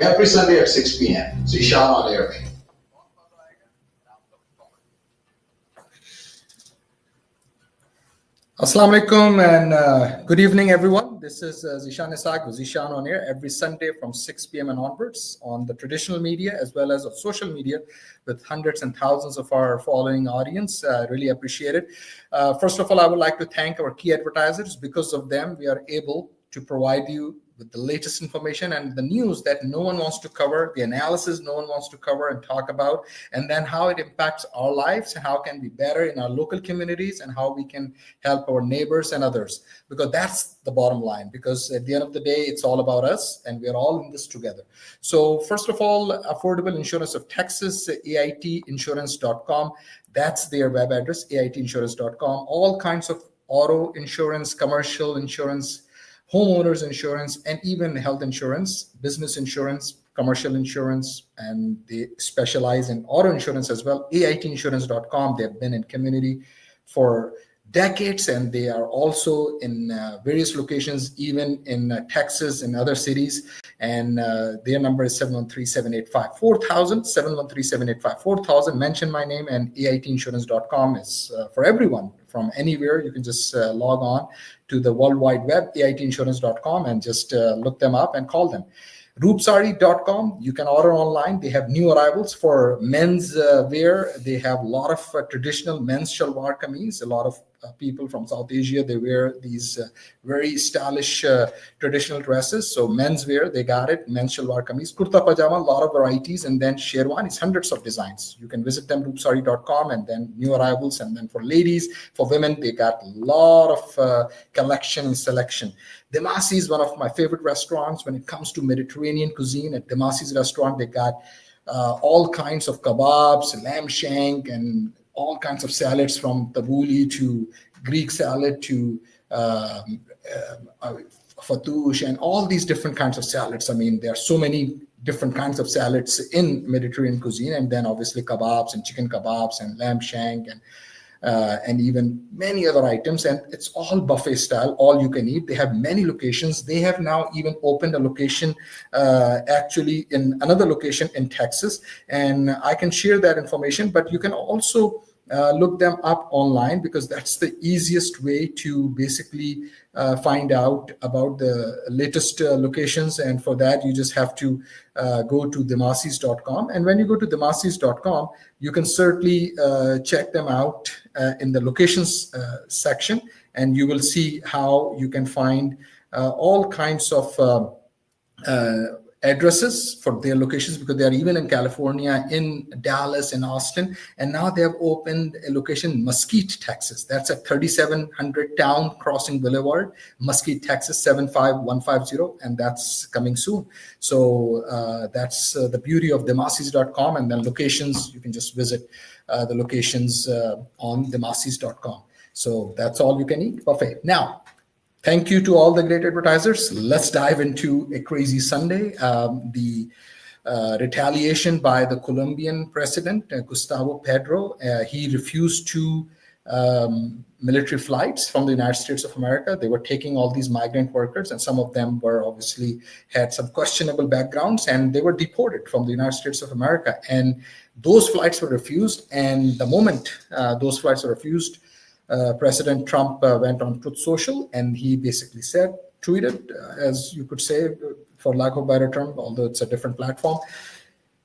every Sunday at 6 p.m. Zishan on air. Assalamu alaikum and good evening, everyone. This is Zishan Isaac with Zishan on air every Sunday from 6 p.m. and onwards on the traditional media as well as on social media with hundreds and thousands of our following audience. I really appreciate it. First of all, I would like to thank our key advertisers. Because of them, we are able to provide you with the latest information and the news that no one wants to cover, the analysis no one wants to cover and talk about, and then how it impacts our lives and how can be better in our local communities and how we can help our neighbors and others. Because that's the bottom line, because at the end of the day, it's all about us and we're all in this together. So first of all, Affordable Insurance of Texas, aitinsurance.com. That's their web address, aitinsurance.com. All kinds of auto insurance, commercial insurance, homeowners insurance, and even health insurance, business insurance, commercial insurance, and they specialize in auto insurance as well. aitinsurance.com. They've been in community for decades, and they are also in various locations, even in Texas and other cities. And their number is 713-785-4000, 713-785-4000. Mention my name, and aitinsurance.com is for everyone from anywhere. You can just log on to the World Wide Web, aitinsurance.com, and just look them up and call them. Roopsari.com, you can order online. They have new arrivals for men's wear. They have a lot of traditional men's shalwar kameez. A lot of people from South Asia, they wear these very stylish traditional dresses. So men's wear, they got it. Men's shalwar kameez, kurta pajama, a lot of varieties, and then sherwanis, hundreds of designs. You can visit them, roopsari.com, and then new arrivals. And then for ladies, for women, they got a lot of collection and selection. Demasi is one of my favorite restaurants when it comes to Mediterranean cuisine. At Demasi's restaurant, they got all kinds of kebabs, lamb shank, and all kinds of salads, from tabbouleh to Greek salad to fatouche, and all these different kinds of salads. I mean, there are so many different kinds of salads in Mediterranean cuisine, and then obviously kebabs and chicken kebabs and lamb shank and even many other items. And it's all buffet style, all you can eat. They have many locations. They have now even opened a location actually in another location in Texas, and I can share that information, but you can also look them up online, because that's the easiest way to basically find out about the latest locations. And for that, you just have to go to demasis.com. And when you go to demasis.com, you can certainly check them out in the locations section, and you will see how you can find all kinds of addresses for their locations, because they are even in California, in Dallas, in Austin, and now they have opened a location in Mesquite, Texas. That's at 3700 Town Crossing Boulevard, Mesquite, Texas 75150, and that's coming soon. So that's the beauty of demasis.com. And then locations, you can just visit the locations on demasis.com. So that's all you can eat, buffet. Now, thank you to all the great advertisers. Let's dive into a crazy Sunday. The retaliation by the Colombian president, Gustavo Petro. He refused two military flights from the United States of America. They were taking all these migrant workers, and some of them were obviously had some questionable backgrounds, and they were deported from the United States of America. And those flights were refused. And the moment those flights were refused, President Trump went on Truth Social, and he basically said, tweeted, as you could say, for lack of a better term, although it's a different platform,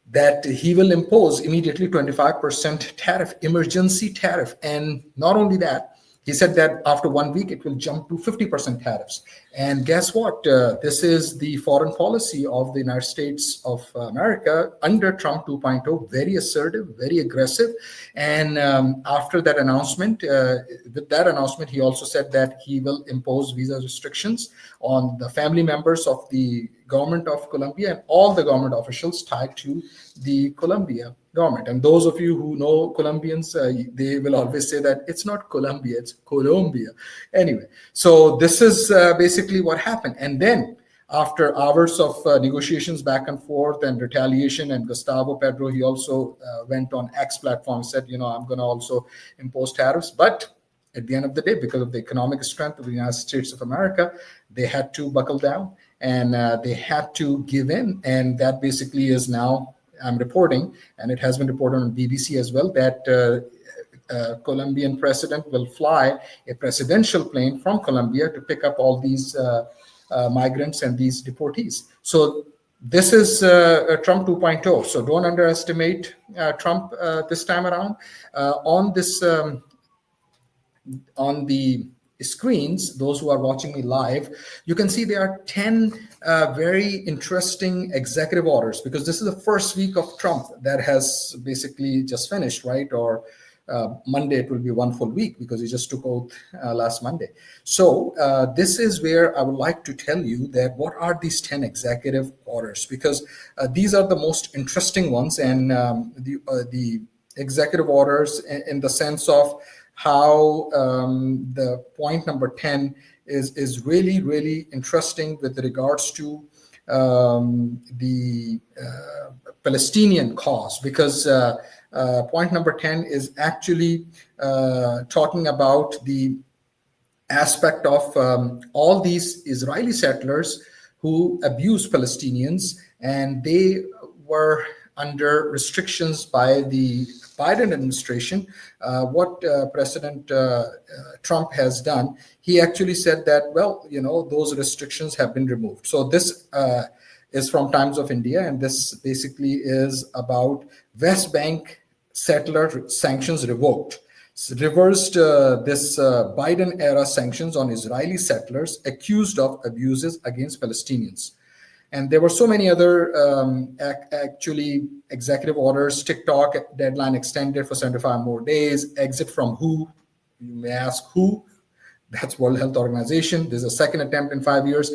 that he will impose immediately 25% tariff, emergency tariff. And not only that, he said that after 1 week, it will jump to 50% tariffs. And guess what? This is the foreign policy of the United States of America under Trump 2.0, very assertive, very aggressive. And after that announcement, with that announcement, he also said that he will impose visa restrictions on the family members of the government of Colombia and all the government officials tied to the Colombia government. And those of you who know Colombians, they will always say that it's not Colombia, it's Colombia. Anyway, so this is basically what happened. And then after hours of negotiations back and forth and retaliation, and Gustavo Petro, he also went on X platform, said, I'm going to also impose tariffs. But at the end of the day, because of the economic strength of the United States of America, they had to buckle down. and they had to give in. And that basically is now, I'm reporting, and it has been reported on BBC as well, that Colombian president will fly a presidential plane from Colombia to pick up all these migrants and these deportees. So this is Trump 2.0. So don't underestimate Trump this time around. On this, on the screens, those who are watching me live, you can see there are 10 very interesting executive orders, because this is the first week of Trump that has basically just finished, right? Or Monday, it will be one full week because he just took oath last Monday. So this is where I would like to tell you that what are these 10 executive orders, because these are the most interesting ones, and the executive orders in the sense of how the point number 10 is really, really interesting with regards to the Palestinian cause, because point number 10 is actually talking about the aspect of all these Israeli settlers who abuse Palestinians, and they were under restrictions by the Biden administration. What President Trump has done, he actually said that, well, you know, those restrictions have been removed. So this is from Times of India, and this basically is about West Bank settler sanctions revoked. Reversed this Biden-era sanctions on Israeli settlers accused of abuses against Palestinians. And there were so many other actually executive orders. TikTok deadline extended for 75 more days. Exit from WHO. You may ask who? That's World Health Organization. There's a second attempt in 5 years.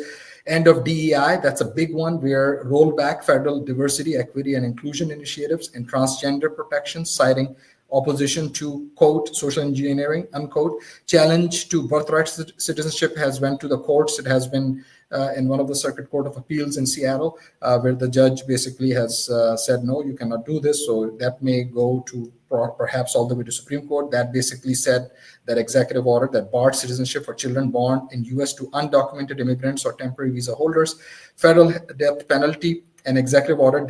End of DEI, that's a big one, where rollback federal diversity, equity, and inclusion initiatives and transgender protections, citing opposition to, quote, social engineering, unquote. Challenge to birthright citizenship has went to the courts. It has been in one of the Circuit Court of Appeals in Seattle, where the judge basically has said, no, you cannot do this. So that may go to perhaps all the way to Supreme Court. That basically said that executive order that barred citizenship for children born in U.S. to undocumented immigrants or temporary visa holders. Federal death penalty. An executive order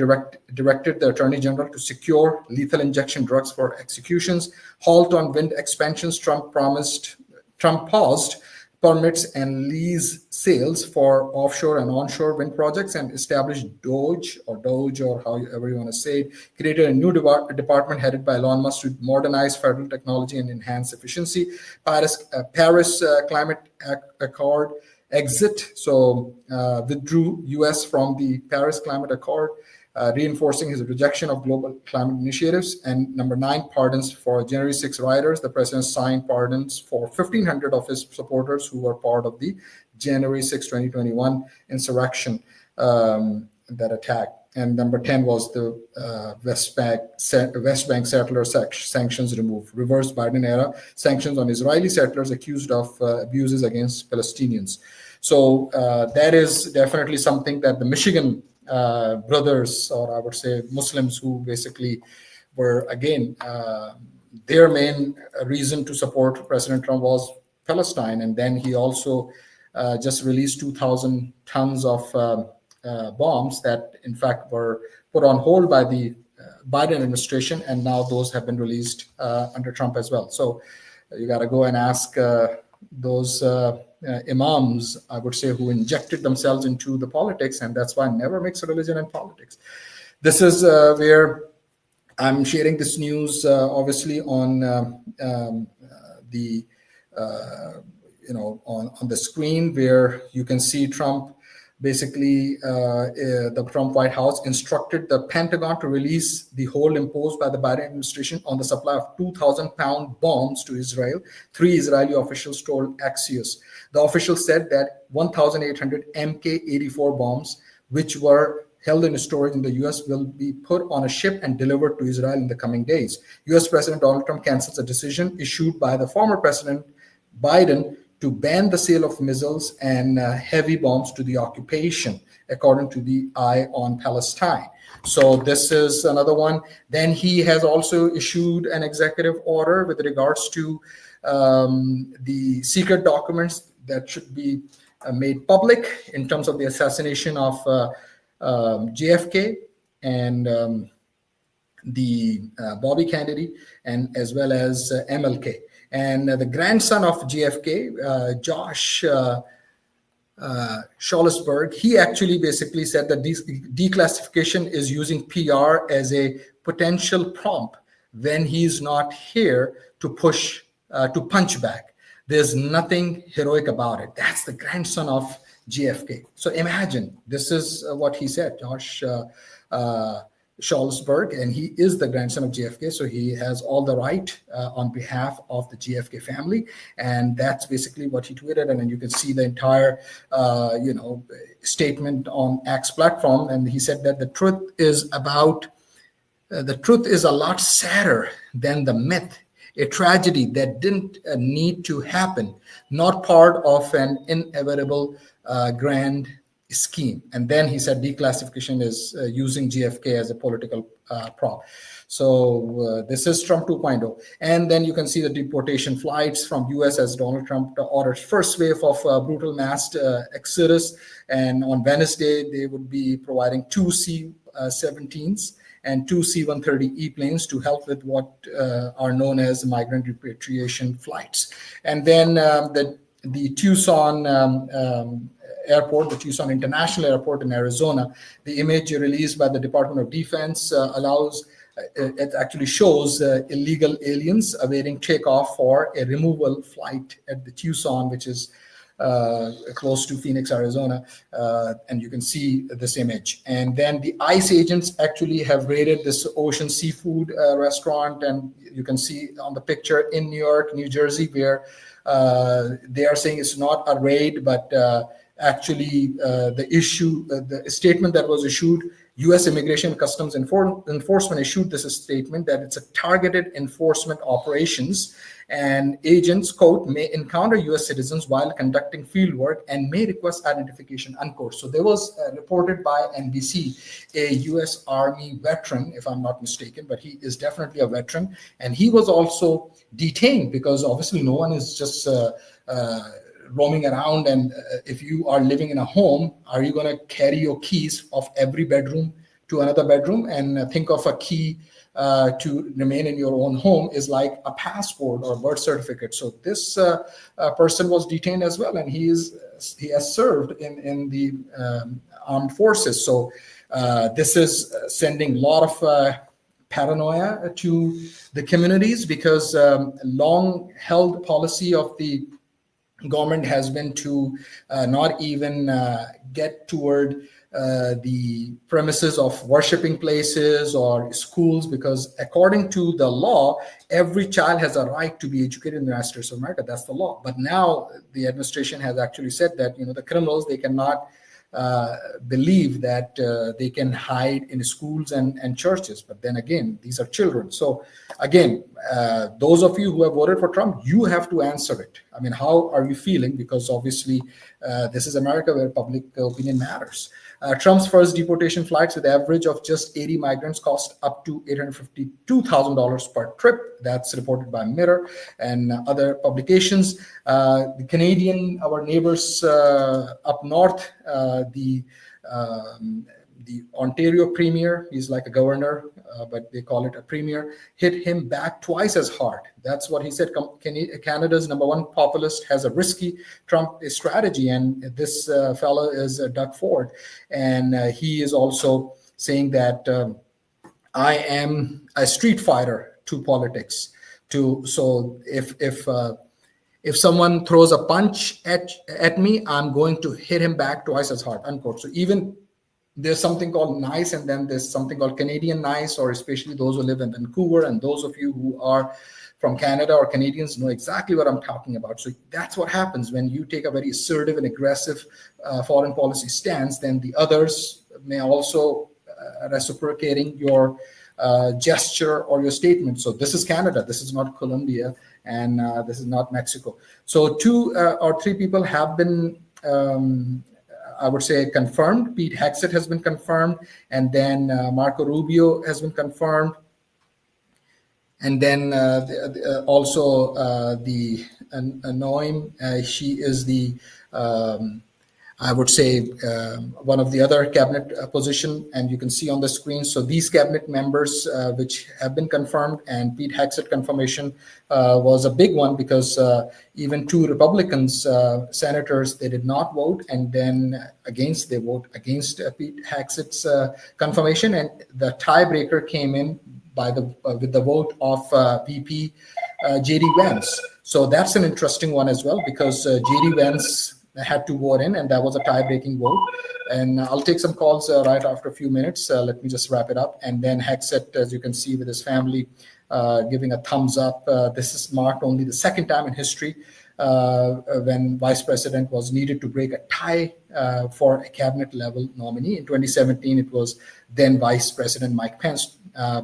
directed the Attorney General to secure lethal injection drugs for executions. Halt on wind expansions. Trump paused permits and lease sales for offshore and onshore wind projects, and established Doge or however you want to say it, created a new department headed by Elon Musk to modernize federal technology and enhance efficiency. Paris Climate Accord exit, so withdrew U.S. from the Paris Climate Accord, reinforcing his rejection of global climate initiatives. And number 9, pardons for January 6 rioters. The president signed pardons for 1,500 of his supporters who were part of the January 6, 2021 insurrection, that attack. And number 10 was the West Bank settler sanctions removed. Reversed Biden-era sanctions on Israeli settlers accused of abuses against Palestinians. So that is definitely something that the Michigan brothers, or I would say Muslims, who basically were, again, their main reason to support President Trump was Palestine. And then he also just released 2,000 tons of bombs that, in fact, were put on hold by the Biden administration, and now those have been released under Trump as well. So you got to go and ask those imams, I would say, who injected themselves into the politics, and that's why never mix religion and politics. This is where I'm sharing this news, obviously, on the on the screen, where you can see Trump. Basically, the Trump White House instructed the Pentagon to release the hold imposed by the Biden administration on the supply of 2,000-pound bombs to Israel, 3 Israeli officials told Axios. The officials said that 1,800 Mk-84 bombs, which were held in storage in the U.S., will be put on a ship and delivered to Israel in the coming days. U.S. President Donald Trump cancels a decision issued by the former President Biden to ban the sale of missiles and heavy bombs to the occupation, according to the Eye on Palestine. So this is another one. Then he has also issued an executive order with regards to the secret documents that should be made public in terms of the assassination of JFK and the Bobby Kennedy, and as well as MLK. And the grandson of JFK, Josh Scholesberg, he actually basically said that declassification is using PR as a potential prompt when he's not here to push, to punch back. There's nothing heroic about it. That's the grandson of JFK. So imagine, this is what he said, Josh Scholesberg, and he is the grandson of JFK, so he has all the right on behalf of the JFK family, and that's basically what he tweeted. And then you can see the entire, statement on X platform, and he said that the truth is a lot sadder than the myth, a tragedy that didn't need to happen, not part of an inevitable grand scheme. And then he said declassification is using JFK as a political prop. So this is Trump 2.0. And then you can see the deportation flights from US as Donald Trump orders first wave of brutal mass exodus. And on Wednesday, they would be providing 2 C-17s and 2 C-130E planes to help with what are known as migrant repatriation flights. And then the Tucson airport, the Tucson International Airport in Arizona, the image released by the Department of Defense it actually shows illegal aliens awaiting takeoff for a removal flight at the Tucson, which is close to Phoenix, Arizona, and you can see this image. And then the ICE agents actually have raided this Ocean Seafood restaurant, and you can see on the picture in New York, New Jersey, where they are saying it's not a raid, but actually the statement that was issued, U.S. Immigration and Customs Enforcement issued this statement that it's a targeted enforcement operations, and agents, quote, may encounter U.S. citizens while conducting field work and may request identification, unquote. So there was reported by NBC, a U.S. Army veteran, if I'm not mistaken, but he is definitely a veteran, and he was also detained because obviously no one is just roaming around. And if you are living in a home, are you going to carry your keys of every bedroom to another bedroom? And think of a key to remain in your own home is like a passport or birth certificate. So this person was detained as well, and he has served in the armed forces. So this is sending a lot of paranoia to the communities, because long held policy of the government has been to not even get toward the premises of worshiping places or schools, because according to the law, every child has a right to be educated in the United States of America. That's the law. But now the administration has actually said that the criminals, they cannot believe that they can hide in schools and churches. But then again, these are children. So again, those of you who have voted for Trump, you have to answer it. I mean, how are you feeling? Because obviously this is America, where public opinion matters. Trump's first deportation flights with average of just 80 migrants cost up to $852,000 per trip. That's reported by Mirror and other publications. The Canadian, our neighbors up north, the Ontario premier, he's like a governor, but they call it a premier, hit him back twice as hard. That's what he said. Canada's number one populist has a risky Trump strategy, and this fellow is Doug Ford, and he is also saying that I am a street fighter to politics. So if someone throws a punch at me, I'm going to hit him back twice as hard, unquote. So even there's something called NICE, and then there's something called Canadian NICE, or especially those who live in Vancouver, and those of you who are from Canada or Canadians know exactly what I'm talking about. So that's what happens when you take a very assertive and aggressive foreign policy stance. Then the others may also reciprocating your gesture or your statement. So this is Canada. This is not Colombia, and this is not Mexico. So 2 or 3 people have been I would say confirmed. Pete Hegseth has been confirmed, and then Marco Rubio has been confirmed, and then also the Noem. She is the I would say one of the other cabinet position, and you can see on the screen. So these cabinet members, which have been confirmed, and Pete Hegseth confirmation was a big one because even two Republicans senators, they did not vote, and then they vote against Pete Hegseth's confirmation, and the tiebreaker came in with the vote of VP J.D. Vance. So that's an interesting one as well because J.D. Vance had to vote in, and that was a tie-breaking vote. And I'll take some calls right after a few minutes. Let me just wrap it up. And then Hegseth, as you can see with his family, giving a thumbs up. This is marked only the second time in history when vice president was needed to break a tie for a cabinet level nominee. In 2017, it was then Vice President Mike Pence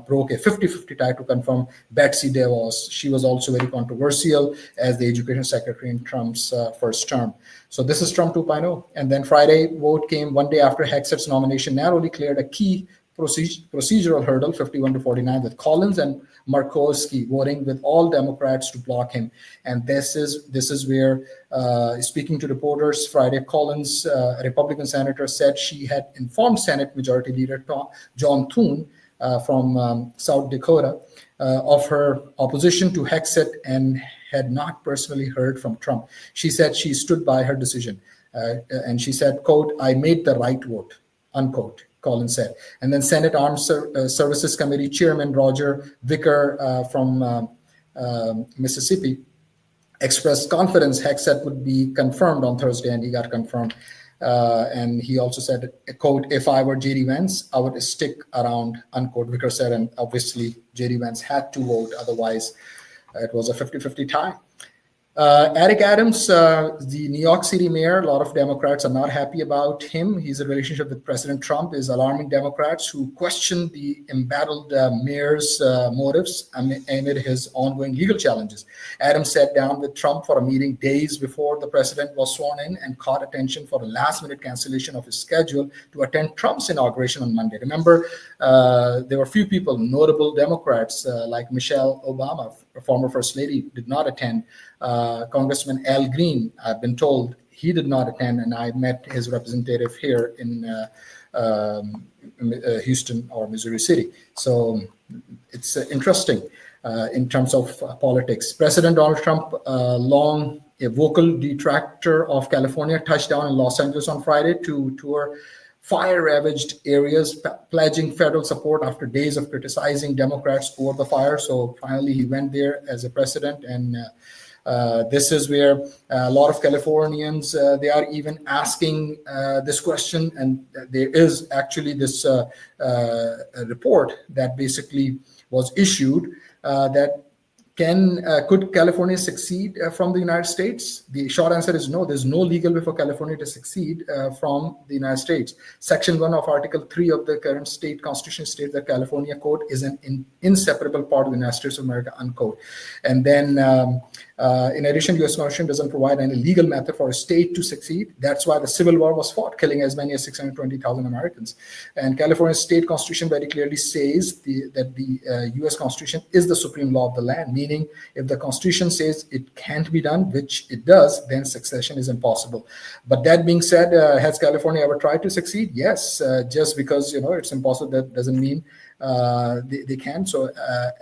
broke a 50-50 tie to confirm Betsy DeVos. She was also very controversial as the education secretary in Trump's first term. So this is Trump 2.0. And then Friday vote came one day after Hegseth's nomination narrowly cleared a key procedural hurdle, 51-49, with Collins and Murkowski voting with all Democrats to block him. And this is where, speaking to reporters Friday, Collins, a Republican senator, said she had informed Senate Majority Leader John Thune from South Dakota of her opposition to Hegseth and had not personally heard from Trump. She said she stood by her decision. And she said, quote, "I made the right vote," unquote, Collins said. And then Senate Armed Services Committee Chairman Roger Wicker from Mississippi expressed confidence Hegseth would be confirmed on Thursday, and he got confirmed. And he also said, quote, "If I were J.D. Vance, I would stick around," unquote, Wicker said. And obviously, J.D. Vance had to vote. Otherwise, it was a 50-50 tie. Eric Adams, the New York City mayor, a lot of Democrats are not happy about him. His relationship with President Trump is alarming Democrats who question the embattled mayor's motives amid his ongoing legal challenges. Adams sat down with Trump for a meeting days before the president was sworn in and caught attention for a last-minute cancellation of his schedule to attend Trump's inauguration on Monday. Remember, there were a few people, notable Democrats like Michelle Obama, former First Lady, did not attend. Congressman Al Green, I've been told he did not attend, and I met his representative here in Houston or Missouri City. So it's interesting in terms of politics. President Donald Trump, long a vocal detractor of California, touched down in Los Angeles on Friday to tour fire-ravaged areas, pledging federal support after days of criticizing Democrats over the fire. So finally, he went there as a president, and this is where a lot of Californians, they are even asking this question, and there is actually this report that basically was issued that could California succeed from the United States? The short answer is no. There's no legal way for California to succeed from the United States. Section 1 of Article 3 of the current state constitution states that California code is an inseparable part of the United States of America, unquote. And then in addition, U.S. Constitution doesn't provide any legal method for a state to succeed. That's why the Civil War was fought, killing as many as 620,000 Americans. And California's state constitution very clearly says that the U.S. Constitution is the supreme law of the land, meaning if the Constitution says it can't be done, which it does, then succession is impossible. But that being said, has California ever tried to succeed? Yes, just because it's impossible, that doesn't mean they can. So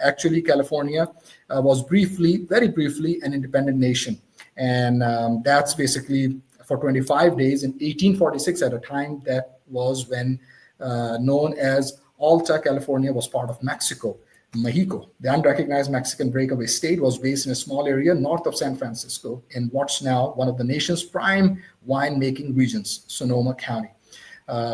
actually, California was very briefly, an independent nation. And that's basically for 25 days in 1846, at a time that was when known as Alta California was part of Mexico. The unrecognized Mexican breakaway state, was based in a small area north of San Francisco in what's now one of the nation's prime winemaking regions, Sonoma County.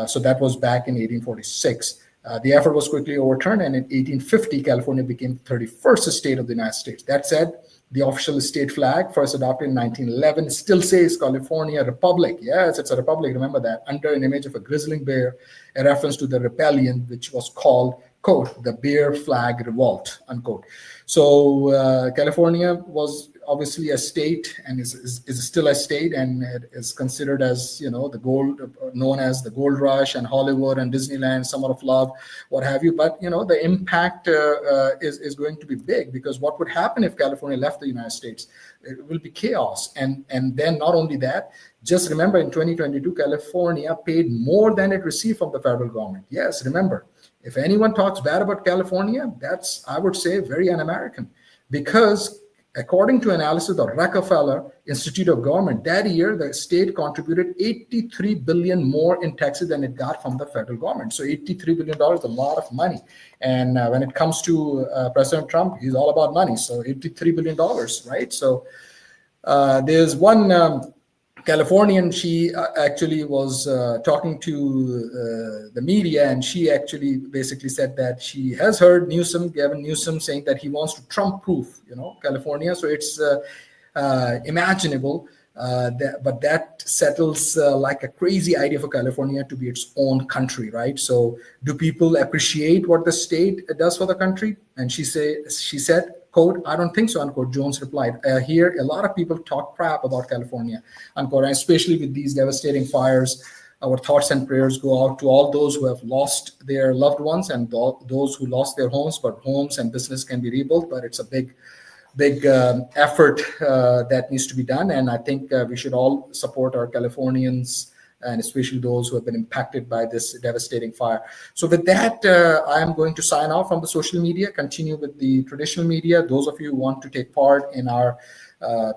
So that was back in 1846. The effort was quickly overturned, and in 1850, California became the 31st state of the United States. That said, the official state flag, first adopted in 1911, still says California Republic. Yes, it's a republic, remember that, under an image of a grizzling bear, a reference to the rebellion, which was called, quote, the Bear Flag Revolt, unquote. So California was obviously a state and is still a state, and it is considered as, the gold, known as the gold rush and Hollywood and Disneyland, Summer of Love, what have you. But, the impact is going to be big, because what would happen if California left the United States? It will be chaos. And then not only that, just remember in 2022, California paid more than it received from the federal government. Yes, remember, if anyone talks bad about California, that's, I would say, very un-American, because according to analysis of Rockefeller Institute of Government, that year the state contributed $83 billion more in taxes than it got from the federal government. So $83 billion is a lot of money. And when it comes to President Trump, he's all about money. So $83 billion, right? So there's one Californian, she actually was talking to the media, and she actually basically said that she has heard Gavin Newsom saying that he wants to Trump-proof, California. So it's imaginable, but that settles like a crazy idea for California to be its own country, right? So do people appreciate what the state does for the country? And she said, quote, "I don't think so," unquote. Jones replied. Here, a lot of people talk crap about California, unquote, and especially with these devastating fires. Our thoughts and prayers go out to all those who have lost their loved ones and those who lost their homes, but homes and business can be rebuilt. But it's a big effort that needs to be done. And I think we should all support our Californians, and especially those who have been impacted by this devastating fire. So with that, I am going to sign off from the social media, continue with the traditional media. Those of you who want to take part in our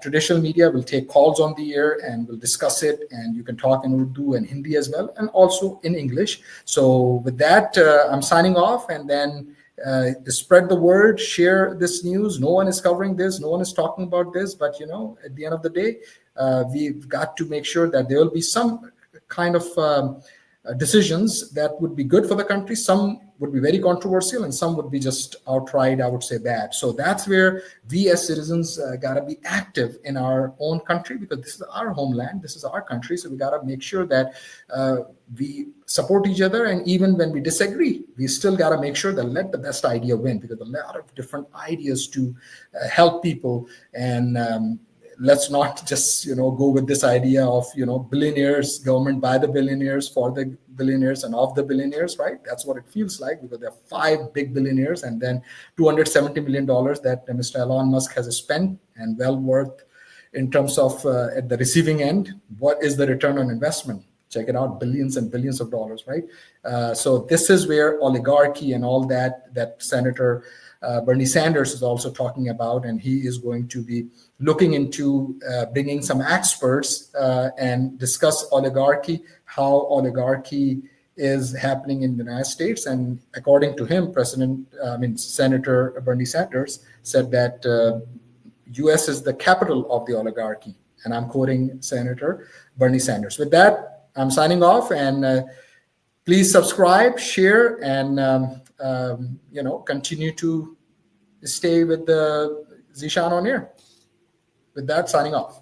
traditional media will take calls on the air and we'll discuss it. And you can talk in Urdu and Hindi as well, and also in English. So with that, I'm signing off, and then spread the word, share this news. No one is covering this. No one is talking about this. But, at the end of the day, we've got to make sure that there will be some kind of decisions that would be good for the country. Some would be very controversial, and some would be just outright, I would say, bad. So that's where we as citizens got to be active in our own country, because this is our homeland, this is our country. So we got to make sure that we support each other, and even when we disagree, we still got to make sure that let the best idea win, because a lot of different ideas to help people. And let's not just, go with this idea of, billionaires, government by the billionaires, for the billionaires, and of the billionaires, right? That's what it feels like, because there are 5 big billionaires, and then $270 million that Mr. Elon Musk has spent, and well worth in terms of at the receiving end. What is the return on investment? Check it out, billions and billions of dollars, right? So this is where oligarchy and all that Senator Bernie Sanders is also talking about, and he is going to be looking into bringing some experts and discuss oligarchy, how oligarchy is happening in the United States. And according to him, Senator Bernie Sanders said that U.S. is the capital of the oligarchy. And I'm quoting Senator Bernie Sanders. With that, I'm signing off, and please subscribe, share, and continue to stay with the Zishan on air. With that, signing off.